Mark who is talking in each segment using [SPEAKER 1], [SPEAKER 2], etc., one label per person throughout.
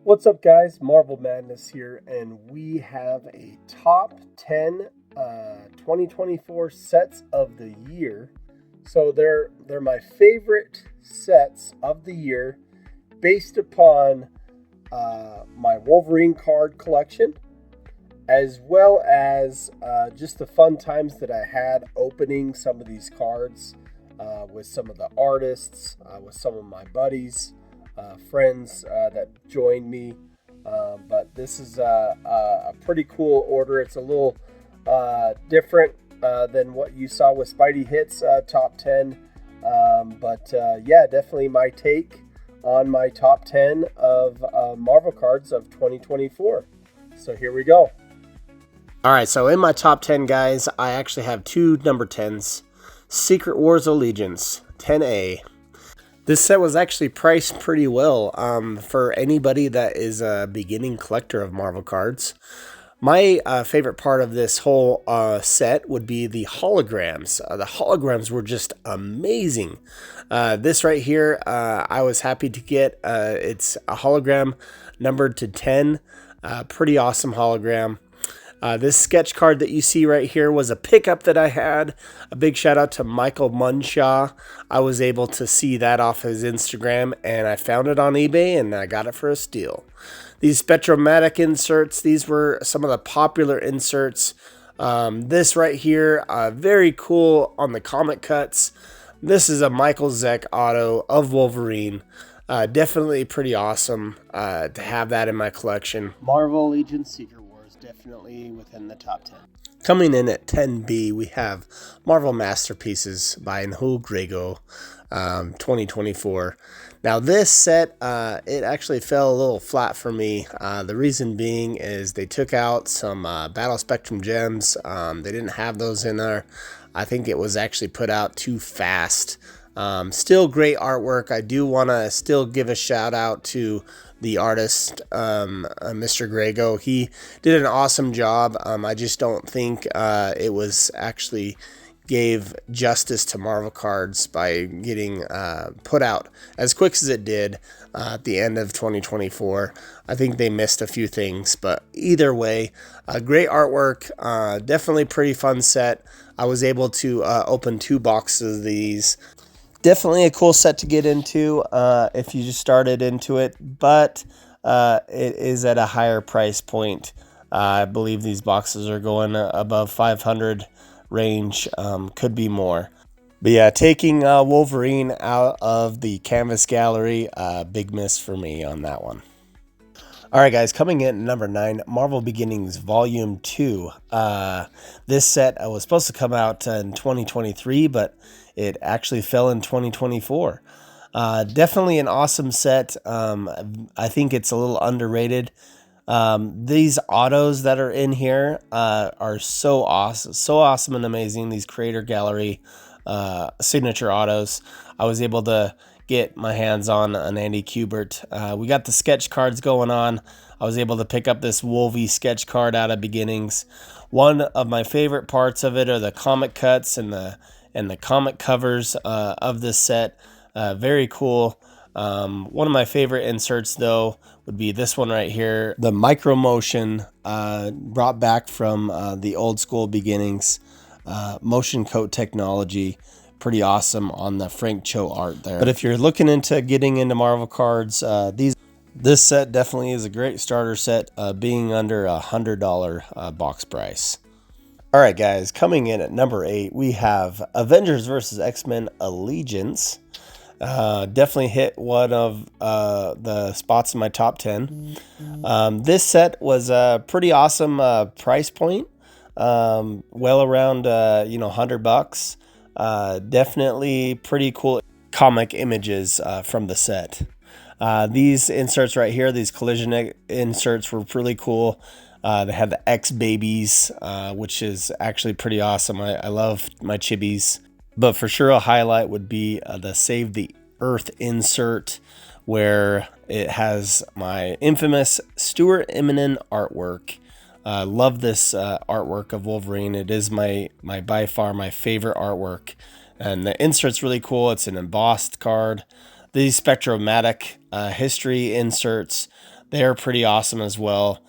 [SPEAKER 1] What's up, guys? Marvel Madness here, and we have a top 10 2024 sets of the year. So they're my favorite sets of the year based upon my Wolverine card collection, as well as just the fun times that I had opening some of these cards with some of the artists, with some of my buddies. Friends that joined me, but this is a pretty cool order. It's a little different than what you saw with Spidey Hits top 10, but yeah, definitely my take on my top 10 of Marvel cards of 2024. So here we go.
[SPEAKER 2] All right, so in my top 10, guys, I actually have two number 10s. Secret Wars Allegiance 10A. This set was actually priced pretty well for anybody that is a beginning collector of Marvel cards. My favorite part of this whole set would be the holograms. The holograms were just amazing. This right here, I was happy to get. It's a hologram numbered to 10. Pretty awesome hologram. This sketch card that you see right here was a pickup that I had. A big shout out to Michael Munshaw. I was able to see that off his Instagram, and I found it on eBay, and I got it for a steal. These Spectromatic inserts, these were some of the popular inserts. This right here, very cool on the comic cuts. This is a Michael Zeck auto of Wolverine. Definitely pretty awesome to have that in my collection.
[SPEAKER 1] Marvel Allegiance Secret Wars, definitely within the top 10.
[SPEAKER 2] Coming in at 10B, we have Marvel Masterpieces by Nhul Grego, 2024. Now this set, it actually fell a little flat for me. The reason being is they took out some Battle Spectrum gems. They didn't have those in there. I think it was actually put out too fast. Still great artwork. I do want to still give a shout out to the artist, Mr. Grego. He did an awesome job. I just don't think it was actually gave justice to Marvel cards by getting put out as quick as it did at the end of 2024. I think they missed a few things, but either way, great artwork. Definitely pretty fun set. I was able to open 2 boxes of these. Definitely a cool set to get into if you just started into it, but it is at a higher price point. I believe these boxes are going above 500 range, could be more. But yeah, taking Wolverine out of the canvas gallery, big miss for me on that one. All right, guys, coming in at number 9, Marvel Beginnings Volume 2. This set was supposed to come out in 2023, but it actually fell in 2024. Definitely an awesome set. I think it's a little underrated. These autos that are in here are so awesome and amazing. These Creator Gallery signature autos. I was able to get my hands on an Andy Kubert. We got the sketch cards going on. I was able to pick up this Wolvie sketch card out of Beginnings. One of my favorite parts of it are the comic cuts and the comic covers of this set. Very cool. One of my favorite inserts, though, would be this one right here. The micro motion brought back from the old school Beginnings. Motion coat technology. Pretty awesome on the Frank Cho art there. But if you're looking into getting into Marvel cards, this set definitely is a great starter set, being under $100 box price. All right, guys, coming in at number 8, we have Avengers vs. X-Men Allegiance. Definitely hit one of the spots in my top 10. This set was a pretty awesome price point, well around $100. Definitely pretty cool comic images from the set. These inserts right here, these collision inserts, were really cool. They had the X babies, which is actually pretty awesome. I love my chibis. But for sure, a highlight would be the Save the Earth insert, where it has my infamous Stuart Eminem artwork. Love this artwork of Wolverine. It is my by far my favorite artwork. And the insert's really cool. It's an embossed card. These Spectromatic history inserts, They are pretty awesome as well.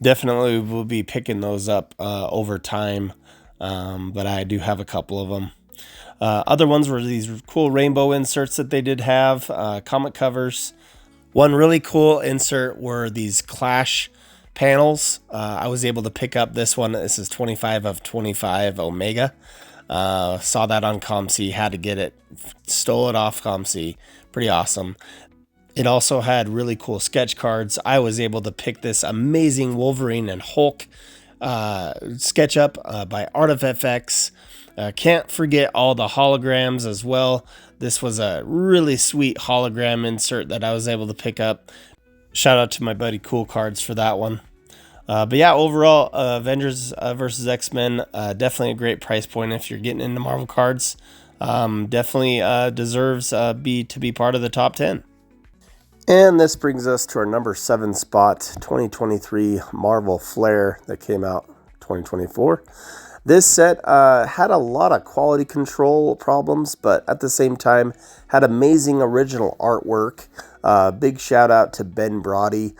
[SPEAKER 2] Definitely will be picking those up over time, but I do have a couple of them. Other ones were these cool rainbow inserts that they did have, comic covers. One really cool insert were these Clash panels. I was able to pick up this one. This is 25 of 25 Omega. Saw that on ComC, had to get it, stole it off ComC. Pretty awesome. It also had really cool sketch cards. I was able to pick this amazing Wolverine and Hulk sketch up by Art of FX. Can't forget all the holograms as well. This was a really sweet hologram insert that I was able to pick up. Shout out to my buddy Cool Cards for that one. But yeah, overall, Avengers versus X-Men, definitely a great price point if you're getting into Marvel cards. Definitely deserves to be part of the top 10. And this brings us to our number 7 spot, 2023 Marvel Flair that came out 2024. This set had a lot of quality control problems, but at the same time had amazing original artwork. Big shout out to Ben Brody.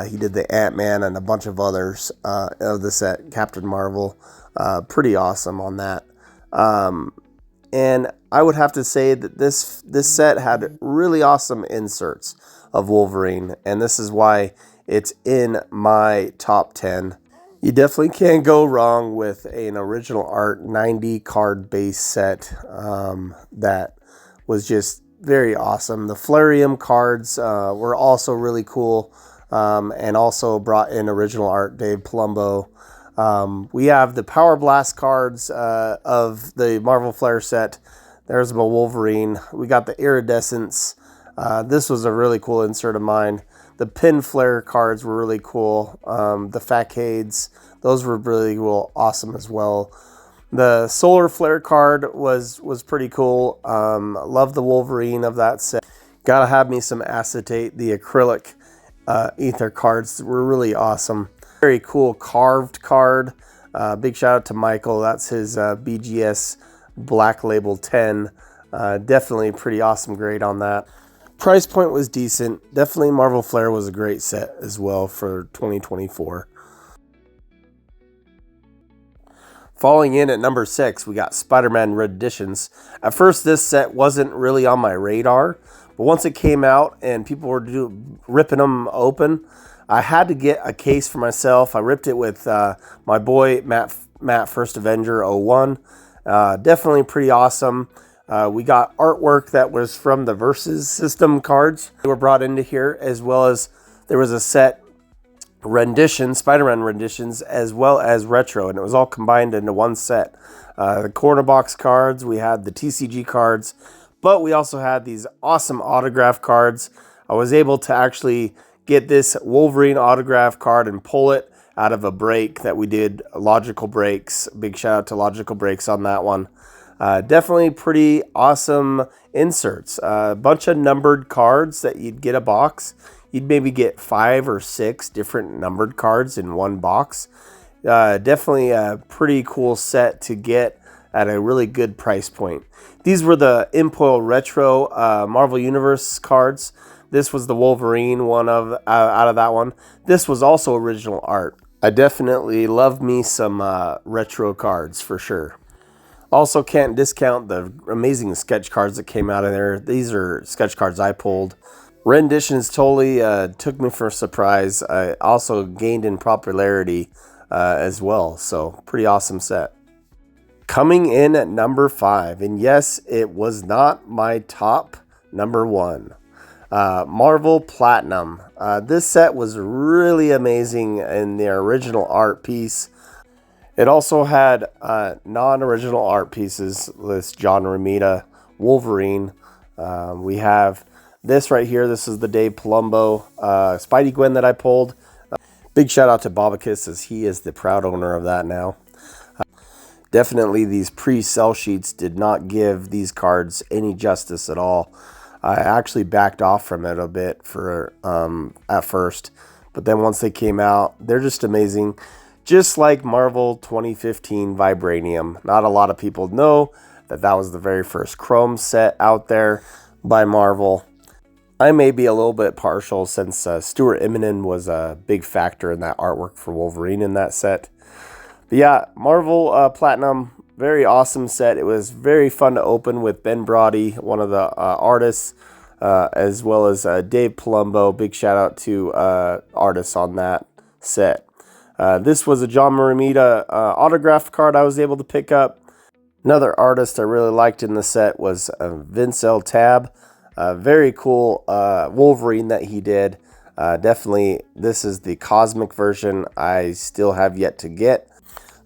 [SPEAKER 2] He did the Ant-Man and a bunch of others of the set, Captain Marvel. Pretty awesome on that. And I would have to say that this set had really awesome inserts of Wolverine, and this is why it's in my top 10. You definitely can't go wrong with an original art 90 card base set that was just very awesome. The Flarium cards were also really cool, and also brought in original art Dave Palumbo. We have the Power Blast cards of the Marvel Flair set. There's my Wolverine. We got the Iridescence. This was a really cool insert of mine. The Pin Flare cards were really cool. The Facades, those were really cool, awesome as well. The Solar Flare card was pretty cool. Love the Wolverine of that set. Gotta have me some acetate. The acrylic ether cards were really awesome. Very cool carved card. Big shout out to Michael. That's his BGS Black Label 10. Definitely pretty awesome grade on that. Price point was decent. Definitely Marvel Flair was a great set as well for 2024. Falling in at number 6, we got Spider-Man Renditions. At first, this set wasn't really on my radar, but once it came out and people were ripping them open, I had to get a case for myself. I ripped it with my boy Matt First Avenger 01. Definitely pretty awesome. We got artwork that was from the Versus system cards. They were brought into here, as well as there was a set rendition, Spider-Man renditions, as well as retro, and it was all combined into one set. The corner box cards, we had the TCG cards, but we also had these awesome autograph cards. I was able to actually get this Wolverine autograph card and pull it out of a break that we did, Logical Breaks. Big shout out to Logical Breaks on that one. Definitely pretty awesome inserts. A bunch of numbered cards that you'd get a box. You'd maybe get 5 or 6 different numbered cards in one box. Definitely a pretty cool set to get at a really good price point. These were the Impoil Retro Marvel Universe cards. This was the Wolverine one out of that one. This was also original art. I definitely love me some retro cards for sure. Also can't discount the amazing sketch cards that came out of there. These are sketch cards I pulled. Renditions totally took me for a surprise. I also gained in popularity as well. So pretty awesome set. Coming in at number 5. And yes, it was not my top number 1. Marvel Platinum. This set was really amazing in the original art piece. It also had non-original art pieces. This John Romita Wolverine. We have this right here. This is the Dave Palumbo Spidey Gwen that I pulled. Big shout out to Bobicus, as he is the proud owner of that now. Definitely these pre-sell sheets did not give these cards any justice at all. I actually backed off from it a bit for at first, but then once they came out, they're just amazing. Just like Marvel 2015 Vibranium. Not a lot of people know that that was the very first Chrome set out there by Marvel. I may be a little bit partial since Stuart Immonen was a big factor in that artwork for Wolverine in that set. But yeah, Marvel Platinum, very awesome set. It was very fun to open with Ben Brody, one of the artists, as well as Dave Palumbo. Big shout out to artists on that set. This was a John Romita autograph card I was able to pick up. Another artist I really liked in the set was Vince L. Tab. Very cool Wolverine that he did. Definitely, this is the cosmic version I still have yet to get.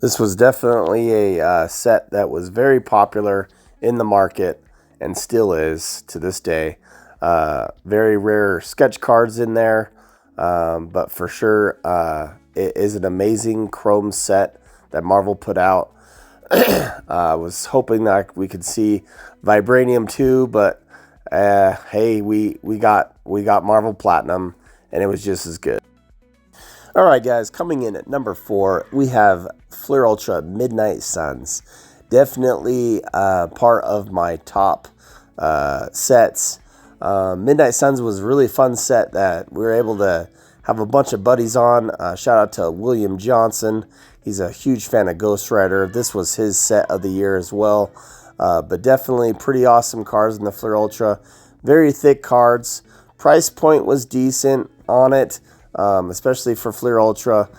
[SPEAKER 2] This was definitely a set that was very popular in the market and still is to this day. Very rare sketch cards in there, but for sure it is an amazing chrome set that Marvel put out. I was hoping that we could see Vibranium too, but hey, we got Marvel Platinum, and it was just as good. All right, guys, coming in at number 4, we have Fleer Ultra Midnight Suns. Definitely part of my top sets. Midnight Suns was a really fun set that we were able to have a bunch of buddies on. Shout out to William Johnson. He's a huge fan of Ghost Rider. This was his set of the year as well. But definitely pretty awesome cards in the Fleer Ultra. Very thick cards. Price point was decent on it, especially for Fleer Ultra.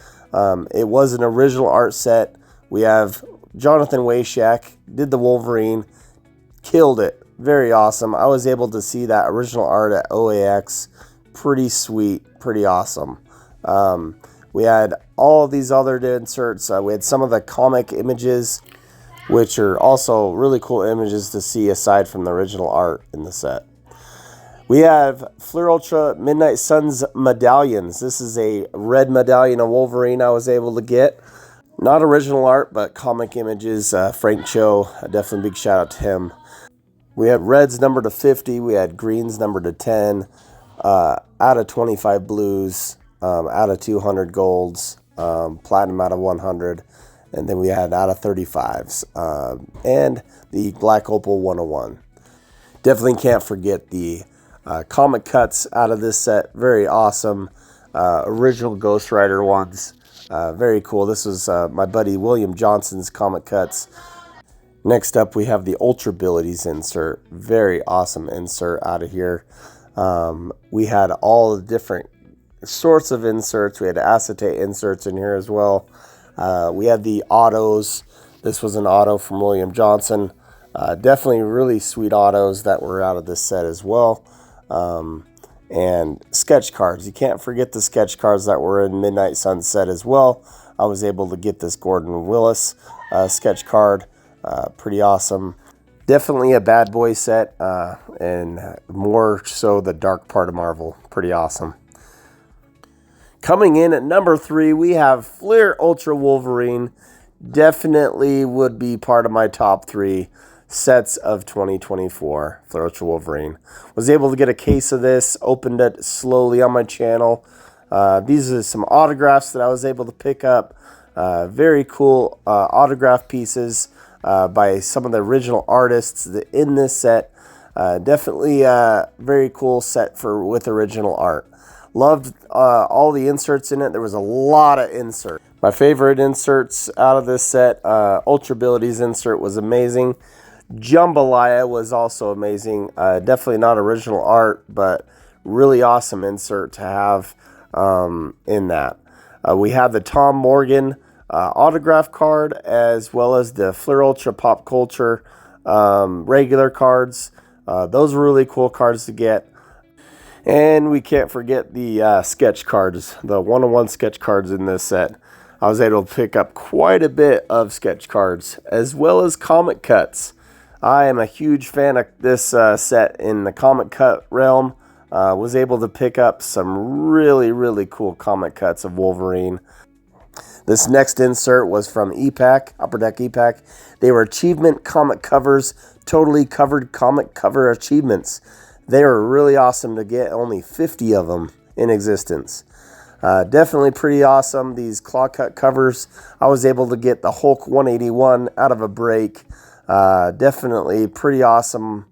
[SPEAKER 2] It was an original art set. We have Jonathan Wayshak, did the Wolverine, killed it. Very awesome. I was able to see that original art at OAX. Pretty sweet, pretty awesome. We had all of these other inserts. We had some of the comic images, which are also really cool images to see aside from the original art in the set. We have Fleer Ultra Midnight Suns medallions. This is a red medallion of Wolverine I was able to get. Not original art, but comic images. Frank Cho, definitely big shout out to him. We had reds numbered to 50. We had greens numbered to 10. Out of 25 blues. Out of 200 golds. Platinum out of 100. And then we had out of 35s. And the Black Opal 101. Definitely can't forget the comic cuts out of this set. Very awesome. Original Ghost Rider ones. Very cool. This was my buddy William Johnson's comic cuts. Next up, we have the Ultra Abilities insert. Very awesome insert out of here. We had all the different sorts of inserts. We had acetate inserts in here as well. We had the autos. This was an auto from William Johnson. Definitely really sweet autos that were out of this set as well. And sketch cards. You can't forget the sketch cards that were in Midnight Sunset as well. I was able to get this Gordon Willis sketch card. Pretty awesome. Definitely a bad boy set, and more so the dark part of Marvel. Pretty awesome. Coming in at number 3, we have Fleer Ultra Wolverine. Definitely would be part of my top 3 sets of 2024. Fleer Ultra Wolverine. Was able to get a case of this, opened it slowly on my channel. These are some autographs that I was able to pick up. Very cool autograph pieces by some of the original artists in this set. Definitely a very cool set with original art. Loved all the inserts in it. There was a lot of inserts. My favorite inserts out of this set, Ultra Abilities insert was amazing. Jambalaya was also amazing. Definitely not original art, but really awesome insert to have in that. We have the Tom Morgan autograph card, as well as the Fleer Ultra Pop Culture regular cards. Those were really cool cards to get. And we can't forget the sketch cards, the 101 sketch cards in this set. I was able to pick up quite a bit of sketch cards, as well as comic cuts. I am a huge fan of this set in the comic cut realm. Was able to pick up some really, really cool comic cuts of Wolverine. This next insert was from EPAC, Upper Deck EPAC. They were achievement comic covers, totally covered comic cover achievements. They were really awesome to get, only 50 of them in existence. Definitely pretty awesome, these claw cut covers. I was able to get the Hulk 181 out of a break. Definitely pretty awesome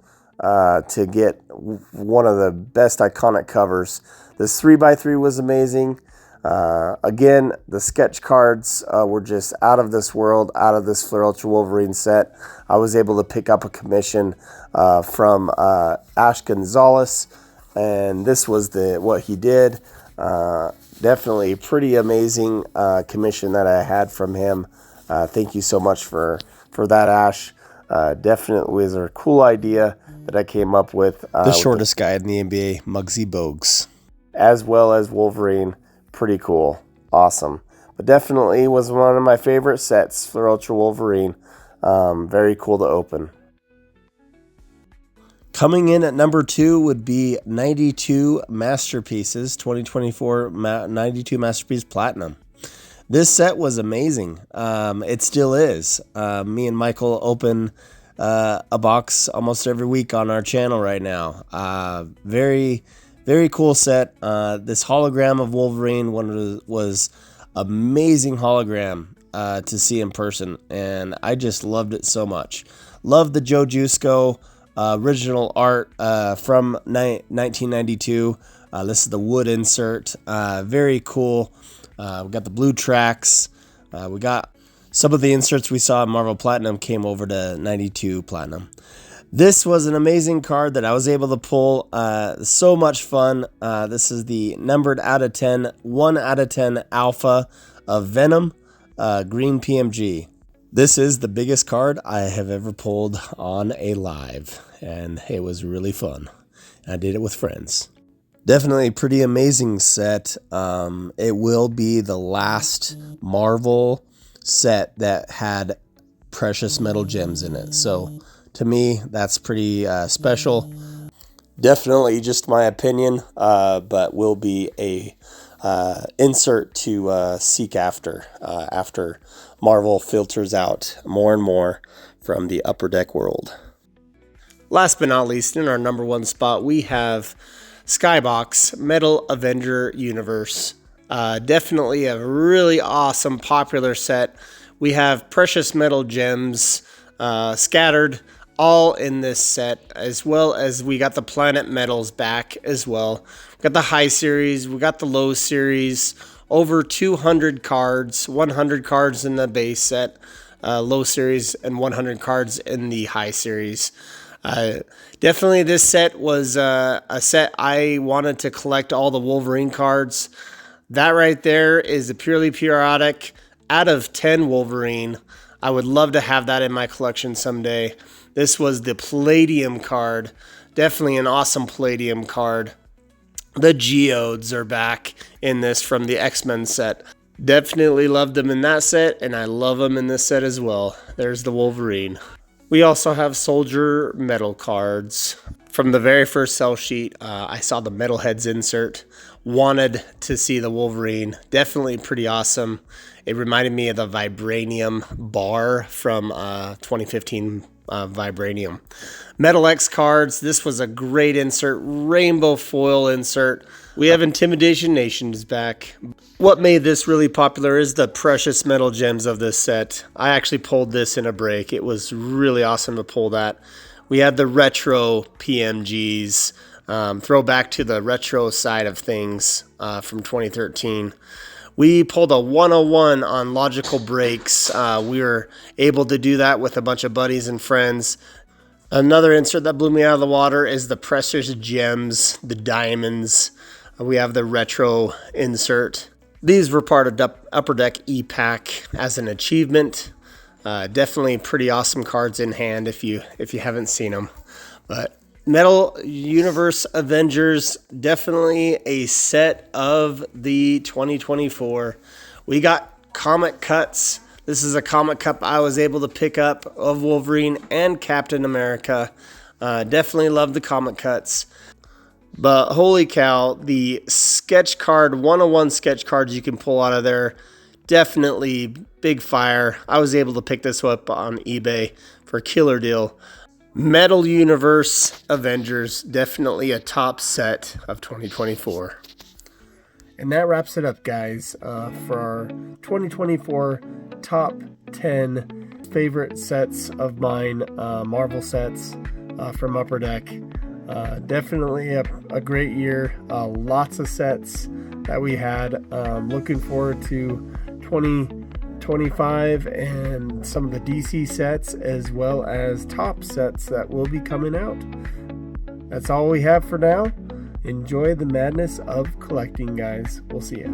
[SPEAKER 2] to get one of the best iconic covers. This 3x3 was amazing. Again, the sketch cards were just out of this world, out of this Fleur Ultra Wolverine set. I was able to pick up a commission from Ash Gonzalez, and this was what he did. Definitely pretty amazing commission that I had from him. Thank you so much for that, Ash. Definitely was a cool idea that I came up with.
[SPEAKER 3] The shortest guy in the NBA, Muggsy Bogues.
[SPEAKER 2] As well as Wolverine. Pretty cool. Awesome. But definitely was one of my favorite sets, Fleur Ultra Wolverine. Very cool to open.
[SPEAKER 3] Coming in at number 2 would be 92 Masterpieces, 2024 92 Masterpiece Platinum. This set was amazing. It still is. Me and Michael open a box almost every week on our channel right now. Very, very cool set. This hologram of Wolverine was amazing hologram to see in person, and I just loved it so much. Loved the Joe Jusko original art from 1992. This is the wood insert. Very cool. We got the blue tracks. We got some of the inserts we saw in Marvel Platinum came over to 92 Platinum. This was an amazing card that I was able to pull. So much fun. This is the numbered out of 10, 1 out of 10 alpha of Venom, green PMG. This is the biggest card I have ever pulled on a live, and it was really fun. I did it with friends. Definitely a pretty amazing set. It will be the last Marvel set that had precious metal gems in it. So to me, that's pretty special. Definitely just my opinion, but will be a insert to seek after Marvel filters out more and more from the Upper Deck world. Last but not least, in our number 1 spot, we have Skybox Metal Avenger Universe. Definitely a really awesome, popular set. We have precious metal gems scattered all in this set, as well as we got the planet metals back as well. We got the high series, we got the low series, over 200 cards, 100 cards in the base set, low series, and 100 cards in the high series. Definitely this set was a set I wanted to collect all the Wolverine cards. That right there is a purely periodic out of 10 Wolverine. I would love to have that in my collection someday. This was the Palladium card. Definitely an awesome Palladium card. The Geodes are back in this from the X-Men set. Definitely loved them in that set, and I love them in this set as well. There's the Wolverine. We also have Soldier Metal cards. From the very first sell sheet, I saw the Metalheads insert. Wanted to see the Wolverine. Definitely pretty awesome. It reminded me of the Vibranium bar from 2015 Vibranium. Metal X cards. This was a great insert. Rainbow foil insert. We have Intimidation Nations back. What made this really popular is the precious metal gems of this set. I actually pulled this in a break. It was really awesome to pull that. We had the retro PMGs. Throw back to the retro side of things from 2013. We pulled a 101 on logical breaks. We were able to do that with a bunch of buddies and friends. Another insert that blew me out of the water is the precious gems, the diamonds. We have the retro insert. These were part of Upper Deck E-Pack as an achievement. Definitely pretty awesome cards in hand if you haven't seen them. But Metal Universe Avengers, definitely a set of the 2024. We got comic cuts. This is a comic cup I was able to pick up of Wolverine and Captain America. Definitely love the comic cuts. But holy cow, the sketch card, 101 sketch cards you can pull out of there, definitely big fire. I was able to pick this up on eBay for a killer deal. Metal Universe Avengers, definitely a top set of 2024.
[SPEAKER 1] And that wraps it up, guys, for our 2024 top 10 favorite sets of mine, Marvel sets. from Upper Deck. Definitely a great year. Lots of sets that we had. Looking forward to 2025 and some of the DC sets, as well as top sets that will be coming out. That's all we have for now. Enjoy the madness of collecting, guys. We'll see ya.